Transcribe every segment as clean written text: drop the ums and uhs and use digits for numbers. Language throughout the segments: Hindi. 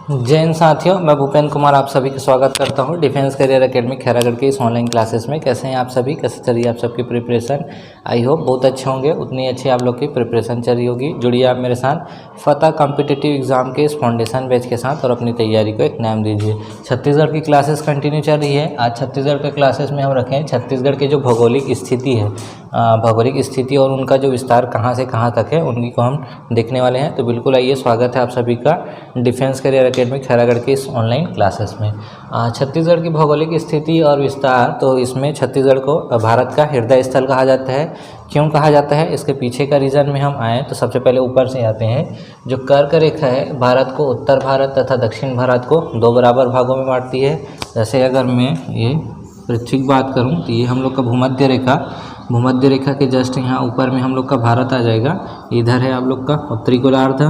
जैन साथियों, मैं भूपेंद्र कुमार आप सभी का स्वागत करता हूं डिफेंस करियर एकेडमी खैरागढ़ के इस ऑनलाइन क्लासेस में। कैसे हैं आप सभी, कैसे चल रही है आप सबकी प्रिपरेशन? आई होप बहुत अच्छे होंगे, उतनी अच्छी आप लोग की प्रिपरेशन चल रही होगी। जुड़िए आप मेरे साथ फतह कॉम्पिटिटिव एग्जाम के इस फाउंडेशन बैच के साथ और अपनी तैयारी को एक नाम दीजिए। छत्तीसगढ़ की क्लासेस कंटिन्यू चल रही है। आज छत्तीसगढ़ के क्लासेस में हम रखें छत्तीसगढ़ की जो भौगोलिक स्थिति है, भौगोलिक स्थिति और उनका जो विस्तार कहाँ से कहाँ तक है उनकी को हम देखने वाले हैं। तो बिल्कुल आइए, स्वागत है आप सभी का डिफेंस करियर एकेडमी खैरागढ़ के इस ऑनलाइन क्लासेस में। छत्तीसगढ़ की भौगोलिक स्थिति और विस्तार, तो इसमें छत्तीसगढ़ को भारत का हृदय स्थल कहा जाता है। क्यों कहा जाता है, इसके पीछे का रीज़न में हम आएँ तो सबसे पहले ऊपर से आते हैं। जो कर्क रेखा है भारत को उत्तर भारत तथा दक्षिण भारत को दो बराबर भागों में बांटती है। जैसे अगर मैं ये पृथ्वी की बात करूँ तो ये हम लोग का भूमध्य रेखा के जस्ट यहाँ ऊपर में हम लोग का भारत आ जाएगा। इधर है आप लोग का उत्तरी गोलार्ध,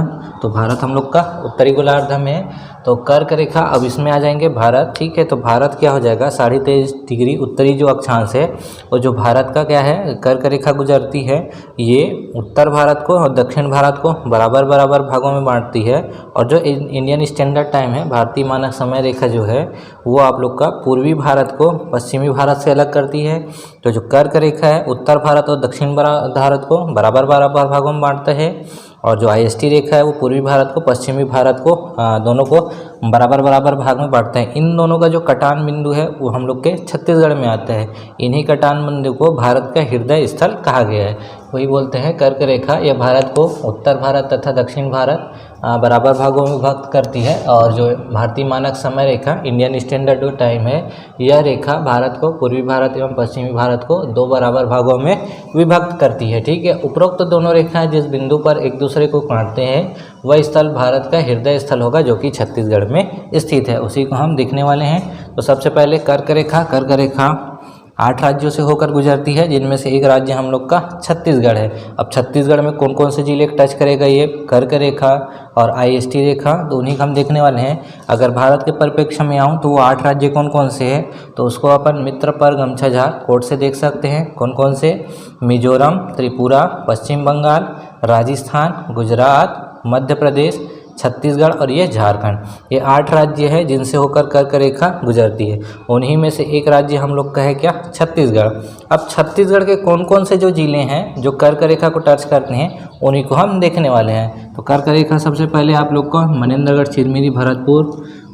तो भारत हम लोग का उत्तरी गोलार्ध में है। तो कर्क रेखा, अब इसमें आ जाएंगे भारत, ठीक है। तो भारत क्या हो जाएगा, 23.5 डिग्री उत्तरी जो अक्षांश है और जो भारत का क्या है कर्क रेखा गुजरती है, ये उत्तर भारत को और दक्षिण भारत को बराबर बराबर भागों में बांटती है। और जो इंडियन स्टैंडर्ड टाइम है, भारतीय मानक समय रेखा जो है, वो आप लोग का पूर्वी भारत को पश्चिमी भारत से अलग करती है। तो जो कर्क रेखा है उत्तर भारत और दक्षिण भारत को बराबर बराबर भागों में बांटता है। और जो IST रेखा है वो पूर्वी भारत को पश्चिमी भारत को दोनों को बराबर बराबर भाग में बांटते हैं। इन दोनों का जो कटान बिंदु है वो हम लोग के छत्तीसगढ़ में आता है। इन्हीं कटान बिंदु को भारत का हृदय स्थल कहा गया है। वही बोलते हैं कर्क रेखा, यह भारत को उत्तर भारत तथा दक्षिण भारत बराबर भागों में विभक्त करती है। और जो भारतीय मानक समय रेखा इंडियन स्टैंडर्ड टाइम है, यह रेखा भारत को पूर्वी भारत एवं पश्चिमी भारत को दो बराबर भागों में विभक्त करती है, ठीक है। उपरोक्त दोनों रेखाएं जिस बिंदु पर एक दूसरे को काटते हैं वह स्थल भारत का हृदय स्थल होगा, जो कि छत्तीसगढ़ में स्थित है। उसी को हम देखने वाले हैं। तो सबसे पहले कर्क रेखा 8 राज्यों से होकर गुजरती है, जिनमें से एक राज्य हम लोग का छत्तीसगढ़ है। अब छत्तीसगढ़ में कौन कौन से जिले टच करेगा, ये कर्क रेखा और IST रेखा, तो उन्हीं को हम देखने वाले हैं। अगर भारत के परिप्रेक्ष्य में आऊँ तो वो 8 राज्य कौन कौन से हैं, तो उसको अपन मित्र पर गमछा झार कोड से देख सकते हैं। कौन कौन से, मिजोरम, त्रिपुरा, पश्चिम बंगाल, राजस्थान, गुजरात, मध्य प्रदेश, छत्तीसगढ़ और ये झारखंड। ये 8 राज्य है जिनसे होकर कर्क रेखा गुजरती है। उन्हीं में से एक राज्य हम लोग का है क्या, छत्तीसगढ़। अब छत्तीसगढ़ के कौन कौन से जो जिले हैं जो कर्क रेखा को टच करते हैं उन्हीं को हम देखने वाले हैं। तो कर्क रेखा सबसे पहले आप लोग को मनेंद्रगढ़, चिरमिरी, भरतपुर,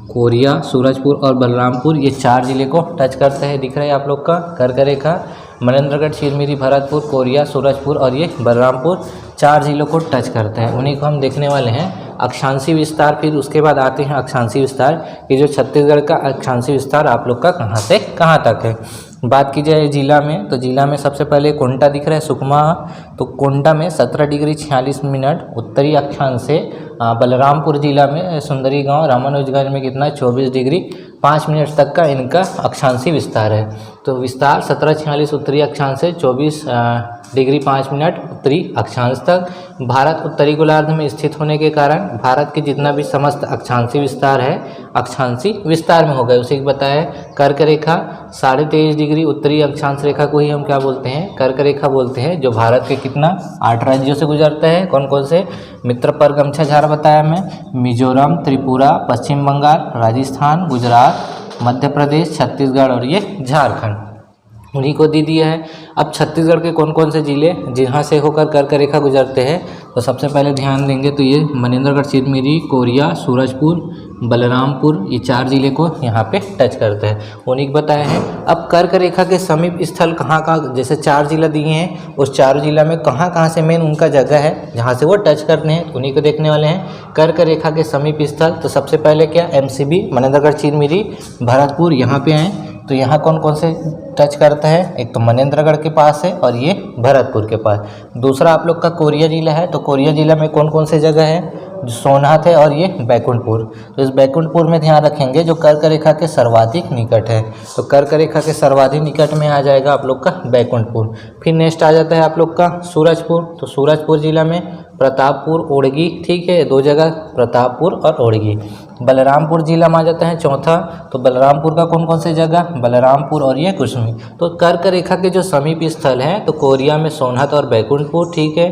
कोरिया, सूरजपुर और बलरामपुर, ये 4 जिले को टच करते हैं। दिख रहा है आप लोग का कर्क रेखा, मनेंद्रगढ़, चिरमिरी, भरतपुर, कोरिया, सूरजपुर और ये बलरामपुर 4 जिलों को टच करते हैं। उन्हीं को हम देखने वाले हैं। अक्षांशी विस्तार, फिर उसके बाद आते हैं अक्षांशी विस्तार कि जो छत्तीसगढ़ का अक्षांशी विस्तार आप लोग का कहाँ से कहाँ तक है। बात की जाए जिला में, तो जिला में सबसे पहले कोंटा दिख रहा है, सुकमा। तो कोंटा में 17 डिग्री 46 मिनट उत्तरी अक्षांश से। बलरामपुर जिला में सुंदरी गांव रामानुजगंज में कितना, 24 डिग्री 5 मिनट तक का इनका अक्षांशी विस्तार है। तो विस्तार 1746 उत्तरी अक्षांश से 24 डिग्री 5 मिनट उत्तरी अक्षांश तक। भारत उत्तरी गोलार्ध में स्थित होने के कारण भारत के जितना भी समस्त अक्षांशी विस्तार है अक्षांशी विस्तार में हो गए। उसे बताया कर्क रेखा 23.5 डिग्री उत्तरी अक्षांश रेखा को ही हम क्या बोलते हैं, कर्क रेखा बोलते हैं, जो भारत के कितना 8 राज्यों से गुजरता है। कौन कौन से, मित्र पर गमछा झार बताया मैं, मिजोरम, त्रिपुरा, पश्चिम बंगाल, राजस्थान, गुजरात, मध्य प्रदेश, छत्तीसगढ़ और ये झारखंड, उन्हीं को दे दिया है। अब छत्तीसगढ़ के कौन कौन से जिले जहाँ से होकर कर्क रेखा गुजरते हैं, तो सबसे पहले ध्यान देंगे तो ये मनेंद्रगढ़, चिरमिरी, कोरिया, सूरजपुर, बलरामपुर, ये 4 जिले को यहाँ पे टच करते हैं। उन्हीं को बताया है। अब कर्क रेखा के समीप स्थल कहाँ कहाँ, जैसे 4 जिला दिए हैं, उस 4 जिला में कहाँ कहाँ से मेन उनका जगह है जहाँ से वो टच करते हैं, उन्हीं को देखने वाले हैं। कर्क रेखा के समीप स्थल, तो सबसे पहले क्या, MCB मनेंद्रगढ़, चिरमिरी, भरतपुर, यहाँ पे आए तो यहाँ कौन कौन से टच करता है, एक तो मनेंद्रगढ़ के पास है और ये भरतपुर के पास। दूसरा आप लोग का कोरिया जिला है, तो कोरिया जिला में कौन कौन से जगह है, जो सोनहत है और ये बैकुंठपुर। तो इस बैकुंठपुर में ध्यान रखेंगे जो कर्क रेखा के सर्वाधिक निकट है। तो कर्क रेखा के सर्वाधिक निकट में आ जाएगा आप लोग का बैकुंठपुर। फिर नेक्स्ट आ जाता है आप लोग का सूरजपुर। तो सूरजपुर जिला में प्रतापपुर, ओड़गी, ठीक है, 2 जगह प्रतापपुर और ओड़गी। बलरामपुर जिला में आ जाता है चौथा। तो बलरामपुर का कौन कौन से जगह, बलरामपुर और ये कुसमी। तो कर्क रेखा के जो समीप स्थल हैं तो कोरिया में सोनहत और बैकुंठपुर, ठीक है,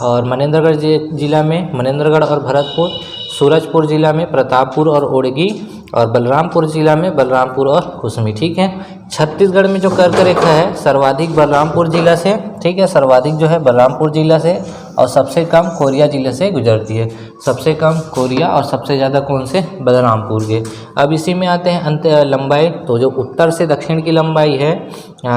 और मनेंद्रगढ़ जिला में मनेंद्रगढ़ और भरतपुर, सूरजपुर जिला में प्रतापपुर और ओड़गी, और बलरामपुर जिला में बलरामपुर और कुसमी। ठीक है, छत्तीसगढ़ में जो कर्क रेखा है सर्वाधिक बलरामपुर जिला से, ठीक है, सर्वाधिक जो है बलरामपुर जिला से, और सबसे कम कोरिया जिले से गुजरती है। सबसे कम कोरिया और सबसे ज़्यादा कौन से? बलरामपुर के। अब इसी में आते हैं अंत लंबाई। तो जो उत्तर से दक्षिण की लंबाई है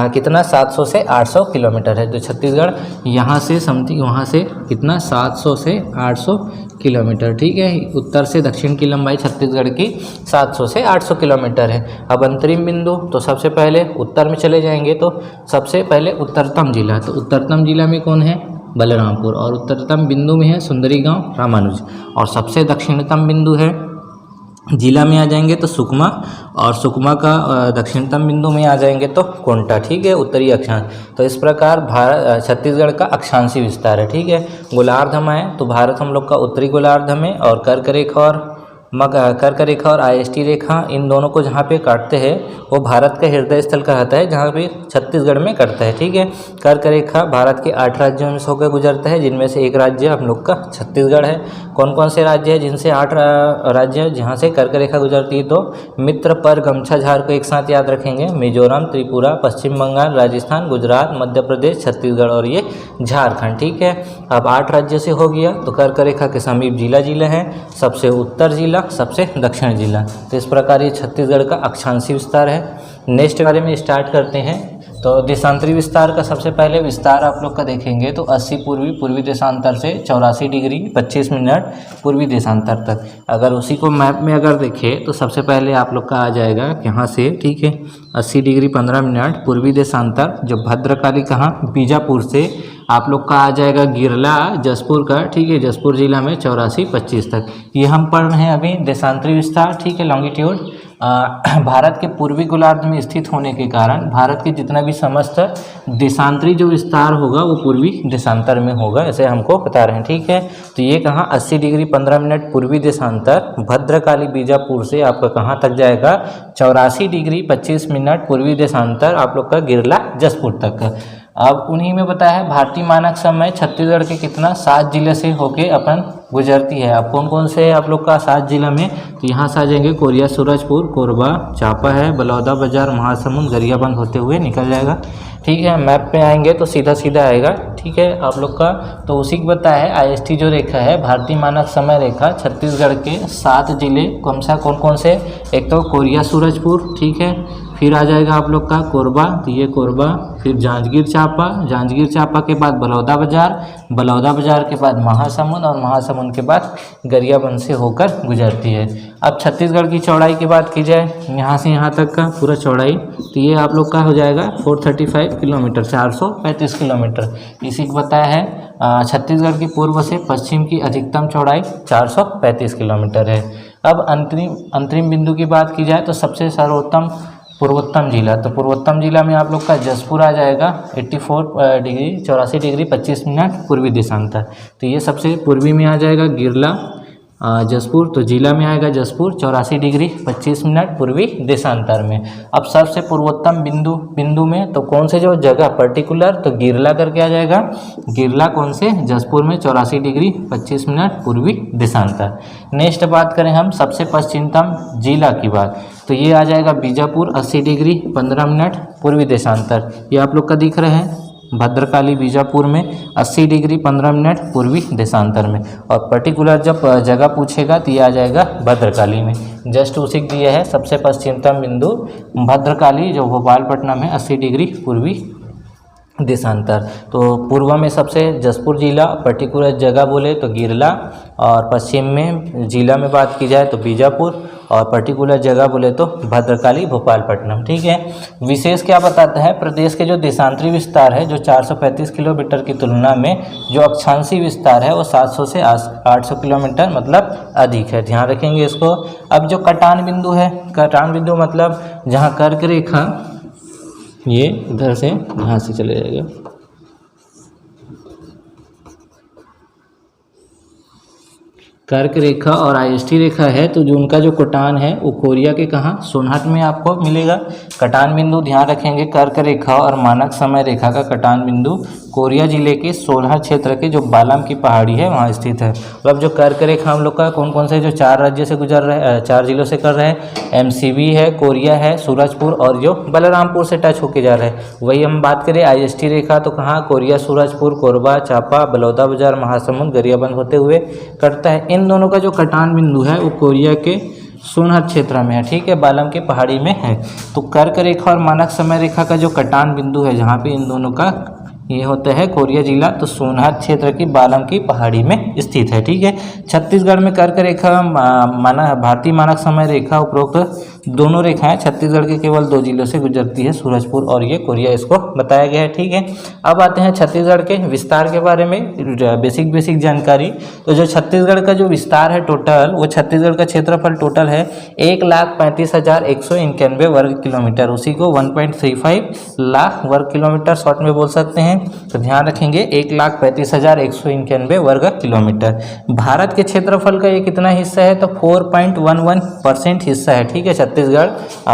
कितना? 700 से 800 किलोमीटर है। तो छत्तीसगढ़ यहाँ से समथिंग वहाँ से कितना? 700 से 800 किलोमीटर। ठीक है, उत्तर से दक्षिण की लंबाई छत्तीसगढ़ की 700 से 800 किलोमीटर है। अब अंतरिम बिंदु, तो सबसे पहले उत्तर में चले जाएंगे तो सबसे पहले उत्तरतम जिला, तो उत्तरतम जिला में कौन है? बलरामपुर। और उत्तरतम बिंदु में है सुंदरी गांव, रामानुज। और सबसे दक्षिणतम बिंदु है जिला में आ जाएंगे तो सुकमा, और सुकमा का दक्षिणतम बिंदु में आ जाएंगे तो कोंटा। ठीक है, उत्तरी अक्षांश। तो इस प्रकार छत्तीसगढ़ का अक्षांशीय विस्तार है। ठीक है, गोलार्ध में है तो भारत हम लोग का उत्तरी गोलार्ध में, और कर्क रेखा और IST रेखा इन दोनों को जहाँ पे काटते हैं वो भारत का हृदय स्थल कहलाता है, जहाँ पे छत्तीसगढ़ में कटता है। ठीक है, कर्क रेखा भारत के 8 राज्यों में से होकर गुजरता है, जिनमें से एक राज्य हम लोग का छत्तीसगढ़ है। कौन कौन से राज्य है जिनसे 8 राज्य जहाँ से कर्क रेखा गुजरती है? तो मित्र, पर, गमछा, झार को एक साथ याद रखेंगे। मिजोरम, त्रिपुरा, पश्चिम बंगाल, राजस्थान, गुजरात, मध्य प्रदेश, छत्तीसगढ़ और ये झारखंड। ठीक है, अब 8 राज्य से हो गया। तो कर्क रेखा के समीप जिला है, सबसे उत्तर जिला, सबसे दक्षिण जिला। तो इस प्रकार ये छत्तीसगढ़ का अक्षांशीय विस्तार है। नेक्स्ट बारे में स्टार्ट करते हैं। तो देशांतरी विस्तार का सबसे पहले विस्तार आप लोग का देखेंगे तो 80 पूर्वी देशांतर से 84 डिग्री 25 मिनट पूर्वी देशांतर तक। अगर उसी को मैप में अगर देखें तो सबसे पहले आप लोग का आ जाएगा यहाँ से, ठीक है, 80 डिग्री 15 मिनट पूर्वी देशांतर, जो भद्रकाली कहाँ? बीजापुर से आप लोग का आ जाएगा गिरला जसपुर का। ठीक है, जसपुर जिला में 84-25 तक। ये हम पढ़ रहे हैं अभी देशांतरी विस्तार। ठीक है, लॉन्गिट्यूड भारत के पूर्वी गोलार्ध में स्थित होने के कारण भारत के जितना भी समस्त देशांतरी जो विस्तार होगा वो पूर्वी देशांतर में होगा, ऐसे हमको बता रहे हैं। ठीक है, तो ये कहाँ? 80 डिग्री 15 मिनट पूर्वी देशांतर भद्रकाली बीजापुर से आपका कहाँ तक जाएगा? 84 डिग्री 25 मिनट पूर्वी देशांतर आप लोग का गिरला जसपुर तक। अब उन्हीं में बताया है भारतीय मानक समय छत्तीसगढ़ के कितना? 7 जिले से होके अपन गुजरती है। अब कौन कौन से आप लोग का 7 जिला में? तो यहाँ से आ जाएंगे कोरिया, सूरजपुर, कोरबा, चांपा है, बलौदा बाजार, महासमुंद, गरियाबंद होते हुए निकल जाएगा। ठीक है, मैप पे आएंगे तो सीधा सीधा आएगा। ठीक है, आप लोग का तो उसी को बताया है IST जो रेखा है भारतीय मानक समय रेखा छत्तीसगढ़ के 7 जिले कौन कौन से? एक तो कोरिया, सूरजपुर, ठीक है, फिर आ जाएगा आप लोग का कोरबा, तो ये कोरबा, फिर जांजगीर चांपा, जांजगीर चांपा के बाद बलौदा बाजार के बाद महासमुंद, और महासमुंद के बाद गरियाबंद से होकर गुजरती है। अब छत्तीसगढ़ की चौड़ाई की बात की जाए, यहाँ से यहाँ तक का पूरा चौड़ाई, तो ये आप लोग का हो जाएगा 435 किलोमीटर, 435 किलोमीटर। इसी को बताया है छत्तीसगढ़ की पूर्व से पश्चिम की अधिकतम चौड़ाई 435 किलोमीटर है। अब अंतरिम बिंदु की बात की जाए तो सबसे सर्वोत्तम पूर्वोत्तम जिला, तो पूर्वोत्तम जिला में आप लोग का जसपुर आ जाएगा 84 डिग्री 25 मिनट पूर्वी देशांतर। तो ये सबसे पूर्वी में आ जाएगा गिरला जसपुर, तो जिला में आएगा जसपुर 84 डिग्री 25 मिनट पूर्वी देशांतर में। अब सबसे पूर्वोत्तम बिंदु में तो कौन से जो जगह पर्टिकुलर, तो गिरला करके आ जाएगा। गिरला कौन से? जसपुर में 84 डिग्री 25 मिनट पूर्वी देशांतर। नेक्स्ट बात करें हम सबसे पश्चिमतम जिला की बात, तो ये आ जाएगा बीजापुर 80 डिग्री 15 मिनट पूर्वी देशांतर। ये आप लोग का दिख रहे हैं भद्रकाली बीजापुर में 80 डिग्री 15 मिनट पूर्वी देशांतर में। और पर्टिकुलर जब जगह पूछेगा तो ये आ जाएगा भद्रकाली में। जस्ट उसी को दिया है सबसे पश्चिमतम बिंदु भद्रकाली, जो भोपालपट्टनम है 80 डिग्री पूर्वी देशांतर। तो पूर्व में सबसे जसपुर जिला, पर्टिकुलर जगह बोले तो गिरला, और पश्चिम में जिला में बात की जाए तो बीजापुर, और पर्टिकुलर जगह बोले तो भद्रकाली भोपालपट्टनम। ठीक है, विशेष क्या बताता है? प्रदेश के जो देशांतरी विस्तार है जो 435 किलोमीटर की तुलना में जो अक्षांशीय विस्तार है वो 700 से 800 किलोमीटर मतलब अधिक है, ध्यान रखेंगे इसको। अब जो कटान बिंदु है, कटान बिंदु मतलब जहाँ कर्क रेखा ये इधर से यहाँ से चले जाएगा, कर्क रेखा और IST रेखा है, तो जो उनका जो कटान है वो कोरिया के कहाँ? सोनहत में आपको मिलेगा। कटान बिंदु ध्यान रखेंगे, कर्क रेखा और मानक समय रेखा का कटान बिंदु कोरिया जिले के सोलहर क्षेत्र के जो बालम की पहाड़ी है वहाँ स्थित है। तो अब जो कर्क रेखा हम लोग का कौन कौन से जो 4 राज्य से गुजर रहे 4 जिलों से कर रहे हैं, एमसीबी है, कोरिया है, सूरजपुर और जो बलरामपुर से टच होके जा रहे हैं। वही हम बात करें आईएसटी रेखा तो कहाँ, कोरिया, सूरजपुर, कोरबा, चांपा, बलौदाबाजार, महासमुंद, गरियाबंद होते हुए कटता है। इन दोनों का जो कटान बिंदु है वो कोरिया के सोनहर क्षेत्र में है, ठीक है, बालम की पहाड़ी में है। तो कर्क रेखा और मानक समय रेखा का जो कटान बिंदु है जहाँ पे इन दोनों का ये होता है कोरिया जिला, तो सोनहर क्षेत्र की बालम की पहाड़ी में स्थित है, ठीक है। छत्तीसगढ़ में कर्क रेखा भारतीय मानक समय रेखा उपरोक्त दोनों रेखाएं छत्तीसगढ़ के केवल 2 जिलों से गुजरती है, सूरजपुर और ये कोरिया, इसको बताया गया है, ठीक है। अब आते हैं छत्तीसगढ़ के विस्तार के बारे में बेसिक जानकारी। तो जो छत्तीसगढ़ का जो विस्तार है टोटल, वो छत्तीसगढ़ का क्षेत्रफल टोटल है 1,35,191 वर्ग किलोमीटर, उसी को 1.35 लाख वर्ग किलोमीटर शॉर्ट में बोल सकते हैं। तो ध्यान रखेंगे 1,35,191 वर्ग किलोमीटर। भारत के क्षेत्रफल का ये कितना हिस्सा है, तो 4.11% हिस्सा है, ठीक है। छत्तीसगढ़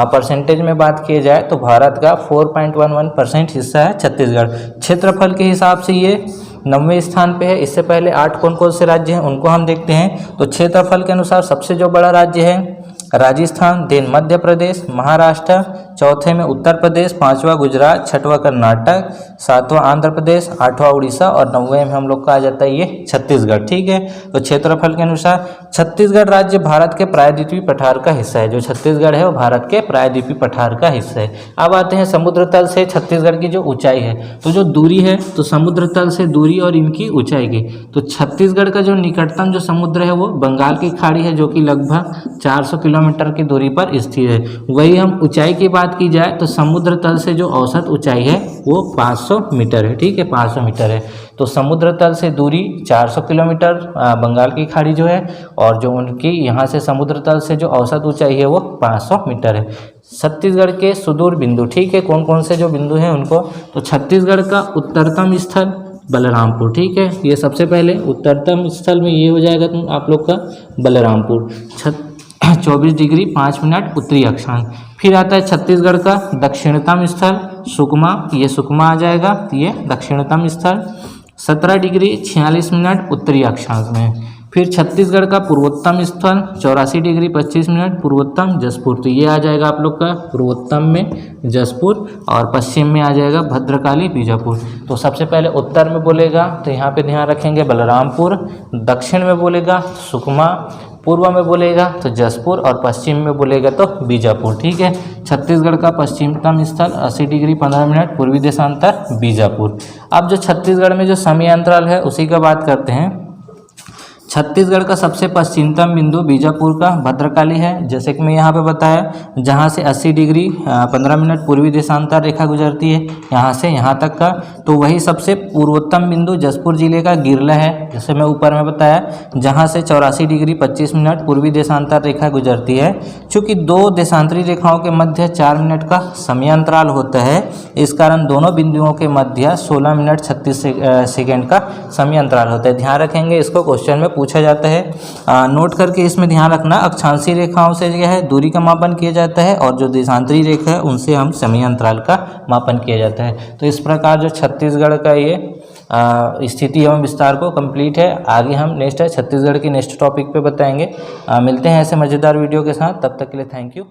परसेंटेज में बात की जाए तो भारत का 4.11% हिस्सा है छत्तीसगढ़। क्षेत्रफल के हिसाब से ये 9वें स्थान पे है। इससे पहले 8 कौन कौन से राज्य हैं उनको हम देखते हैं। तो क्षेत्रफल के अनुसार सबसे जो बड़ा राज्य है राजस्थान, देन मध्य प्रदेश, महाराष्ट्र, चौथे में उत्तर प्रदेश, 5वां गुजरात, 6वां कर्नाटक, 7वां आंध्र प्रदेश, 8वां उड़ीसा और 9वें में हम लोग का आ जाता है ये छत्तीसगढ़, ठीक है। तो क्षेत्रफल के अनुसार छत्तीसगढ़ राज्य भारत के प्रायद्वीपीय पठार का हिस्सा है। जो छत्तीसगढ़ है वो भारत के प्रायद्वीपीय पठार का हिस्सा है। अब आते हैं समुद्र तल से छत्तीसगढ़ की जो ऊंचाई है, तो जो दूरी है तो समुद्र तल से दूरी और इनकी ऊंचाई की, तो छत्तीसगढ़ का जो निकटतम जो समुद्र है वो बंगाल की खाड़ी है, जो कि लगभग 400 किलोमीटर की दूरी पर स्थित है। वही हम ऊंचाई की बात की जाए तो समुद्र तल से जो औसत ऊंचाई है वो 500 मीटर है, ठीक है, 500 मीटर है। तो समुद्र तल से दूरी 400 किलोमीटर बंगाल की खाड़ी जो है, और जो उनकी यहाँ से समुद्र तल से जो औसत ऊंचाई है वो 500 मीटर है। छत्तीसगढ़ के सुदूर बिंदु, ठीक है, कौन कौन से जो बिंदु हैं उनको, तो छत्तीसगढ़ का उत्तरतम स्थल बलरामपुर, ठीक है, ये सबसे पहले उत्तरतम स्थल में ये हो जाएगा तुम आप लोग का बलरामपुर, 24 डिग्री 5 मिनट उत्तरी अक्षांश। फिर आता है छत्तीसगढ़ का दक्षिणतम स्थल सुकमा, ये सुकमा आ जाएगा, ये दक्षिणतम स्थल 17 डिग्री 46 मिनट उत्तरी अक्षांश में। फिर छत्तीसगढ़ का पूर्वोत्तम स्थल 84 डिग्री 25 मिनट पूर्वोत्तम जसपुर, तो ये आ जाएगा आप लोग का पूर्वोत्तम में जसपुर, और पश्चिम में आ जाएगा भद्रकाली बीजापुर। तो सबसे पहले उत्तर में बोलेगा तो यहाँ पे ध्यान रखेंगे बलरामपुर, दक्षिण में बोलेगा सुकमा, पूर्व में बोलेगा तो जसपुर और पश्चिम में बोलेगा तो बीजापुर, ठीक है। छत्तीसगढ़ का पश्चिमतम स्थल 80 डिग्री 15 मिनट पूर्वी देशांतर बीजापुर। अब जो छत्तीसगढ़ में जो समय अंतराल है उसी का बात करते हैं। छत्तीसगढ़ का सबसे पश्चिमतम बिंदु बीजापुर का भद्रकाली है, जैसे कि मैं यहाँ पे बताया, जहाँ से 80 डिग्री 15 मिनट पूर्वी देशांतर रेखा गुजरती है यहाँ से यहाँ तक का। तो वही सबसे पूर्वोत्तम बिंदु जसपुर जिले का गिरला है, जैसे मैं ऊपर में बताया, जहाँ से 84 डिग्री 25 मिनट पूर्वी देशांतर रेखा गुजरती है। चूँकि 2 देशांतरी रेखाओं के मध्य 4 मिनट का समयांतराल होता है, इस कारण दोनों बिंदुओं के मध्य 16 मिनट 36 सेकेंड का समयांतराल होता है। ध्यान रखेंगे, इसको क्वेश्चन में पूछा जाता है, नोट करके इसमें ध्यान रखना। अक्षांशीय रेखाओं से जो है दूरी का मापन किया जाता है, और जो देशांतरी रेखा है उनसे हम समय अंतराल का मापन किया जाता है। तो इस प्रकार जो छत्तीसगढ़ का ये स्थिति एवं विस्तार को कंप्लीट है। आगे हम नेक्स्ट है छत्तीसगढ़ की नेक्स्ट टॉपिक पे बताएंगे। मिलते हैं ऐसे मज़ेदार वीडियो के साथ, तब तक के लिए थैंक यू।